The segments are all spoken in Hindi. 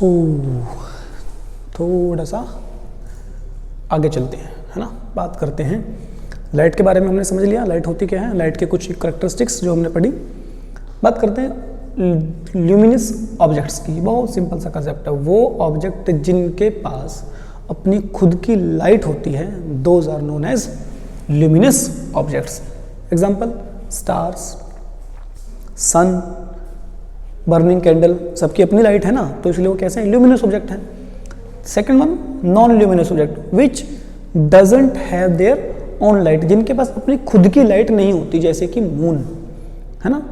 सो थोड़ा सा आगे चलते हैं, है ना, बात करते हैं लाइट के बारे में। हमने समझ लिया लाइट होती क्या है, लाइट के कुछ कैरेक्टरिस्टिक्स जो हमने पढ़ी। बात करते हैं ल्यूमिनस ऑब्जेक्ट्स की। बहुत सिंपल सा कंसेप्ट है, वो ऑब्जेक्ट जिनके पास अपनी खुद की लाइट होती है, those are known as luminous objects. Example stars, sun, burning candle, सबकी अपनी लाइट है ना, तो इसलिए वो कैसे हैं, ल्यूमिनस ऑब्जेक्ट हैं। Second one non luminous object which doesn't have their own light, जिनके पास अपनी खुद की लाइट नहीं होती, जैसे कि मून, है ना।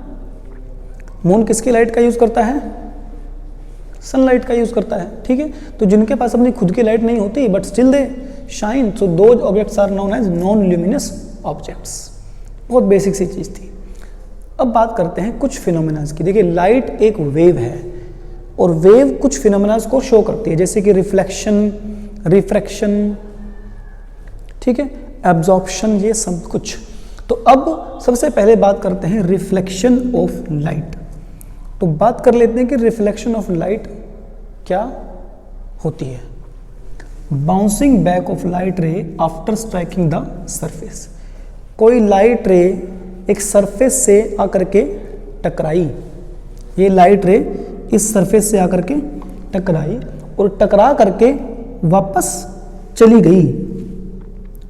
मून किसकी लाइट का यूज करता है, सनलाइट का यूज करता है, ठीक है। तो जिनके पास अपनी खुद की लाइट नहीं होती but still they shine, so those objects are known as non luminous objects. बहुत बेसिक सी चीज थी। अब बात करते हैं कुछ फिनोमेनास की। देखिए लाइट एक वेव है और वेव कुछ फिनोमेनास को शो करती है, जैसे कि रिफ्लेक्शन, रिफ्रैक्शन, ठीक है, एब्जॉर्प्शन, ये सब कुछ। तो अब सबसे पहले बात करते हैं रिफ्लेक्शन ऑफ लाइट। तो बात कर लेते हैं कि रिफ्लेक्शन ऑफ लाइट क्या होती है। बाउंसिंग बैक ऑफ लाइट रे आफ्टर स्ट्राइकिंग द सरफेस। कोई लाइट रे एक सरफेस से आकर के टकराई, ये लाइट रे इस सरफेस से आकर के टकराई और टकरा करके वापस चली गई,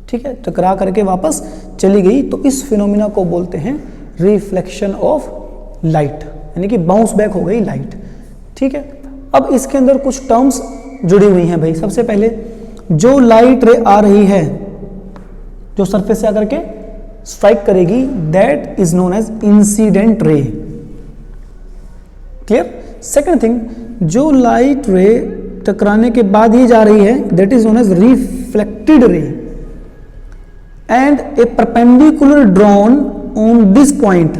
ठीक है, टकरा करके वापस चली गई, तो इस फिनोमिना को बोलते हैं रिफ्लेक्शन ऑफ लाइट, यानी कि बाउंस बैक हो गई लाइट, ठीक है। अब इसके अंदर कुछ टर्म्स जुड़ी हुई हैं भाई। सबसे पहले जो लाइट रे आ रही है, जो सरफेस से आकर के स्ट्राइक करेगी, that is known as incident ray, clear. Second thing, जो लाइट रे टकराने के बाद ही जा रही है, that is known as reflected ray, and a perpendicular drawn on this point.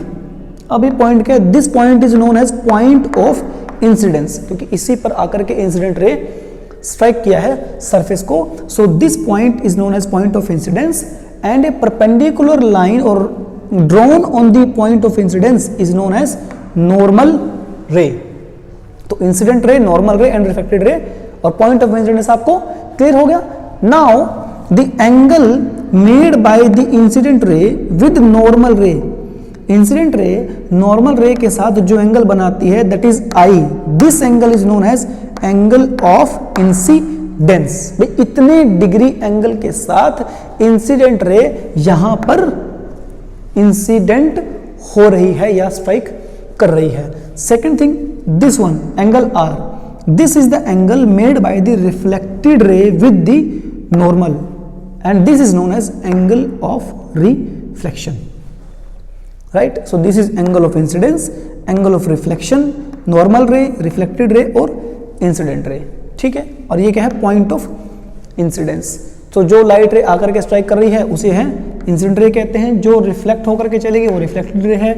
अब ये पॉइंट क्या है, this point is known as point of incidence, क्योंकि इसी पर आकर के इंसिडेंट रे स्ट्राइक किया है सरफेस को, so this point is known as point of incidence, and a perpendicular line or drawn on the point of incidence is known as normal ray। तो incident ray, normal ray and reflected ray और पॉइंट ऑफ इंसिडेंस आपको क्लियर हो गया। Now the angle made by the incident ray with normal ray, incident ray normal ray के साथ जो एंगल बनाती है, that is I, this angle is known as angle of incidence. भाई इतने डिग्री एंगल के साथ इंसिडेंट रे यहां पर इंसिडेंट हो रही है या स्ट्राइक कर रही है। Second thing, this one angle R, this is the angle made by the reflected ray with the normal, and this is known as angle of reflection, right. So this is angle of incidence, angle of reflection, normal ray, reflected ray और इंसिडेंट रे, ठीक है। और ये क्या है, पॉइंट ऑफ इंसिडेंस। तो जो लाइट रे आकर के स्ट्राइक कर रही है उसे है इंसिडेंट रे कहते हैं, जो रिफ्लेक्ट होकर के चलेगी वो रिफ्लेक्टेड रे है।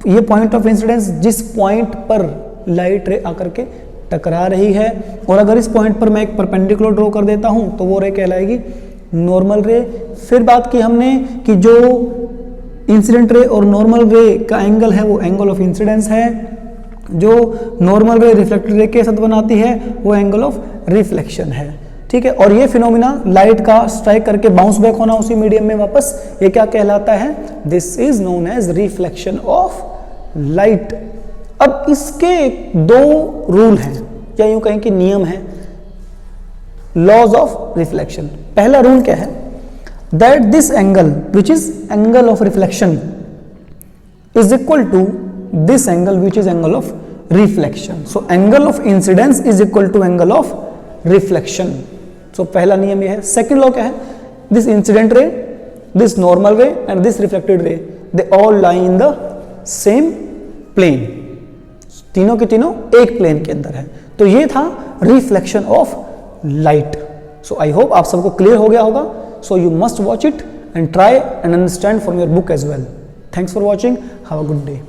ये पॉइंट ऑफ इंसिडेंस जिस पॉइंट पर लाइट रे आकर के टकरा रही है, और अगर इस पॉइंट पर मैं एक परपेंडिकुलर ड्रॉ कर देता हूं तो वो रे कहलाएगी नॉर्मल रे। फिर बात की हमने कि जो इंसिडेंट रे और नॉर्मल रे का एंगल है वो एंगल ऑफ इंसिडेंस है, जो नॉर्मल रे रिफ्लेक्टेड रे के साथ बनाती है वो एंगल ऑफ रिफ्लेक्शन है, ठीक है। और ये फिनोमिना लाइट का स्ट्राइक करके बाउंस बैक होना उसी मीडियम में वापस, ये क्या कहलाता है, this is known as reflection of light. अब इसके दो रूल हैं, या यूं कहें कि नियम है, लॉज ऑफ रिफ्लेक्शन। पहला रूल क्या है, that this angle which is angle of reflection is equal to this angle which is angle of reflection, so angle of incidence is equal to angle of reflection। so पहला नियम ये है। second law क्या है, this incident ray, this normal ray and this reflected ray, they all lie in the same plane, तीनों के तीनों एक प्लेन के अंदर है। तो ये था reflection of light. so I hope आप सबको क्लियर हो गया होगा। so you must watch it and try and understand from your book as well। thanks for watching, have a good day।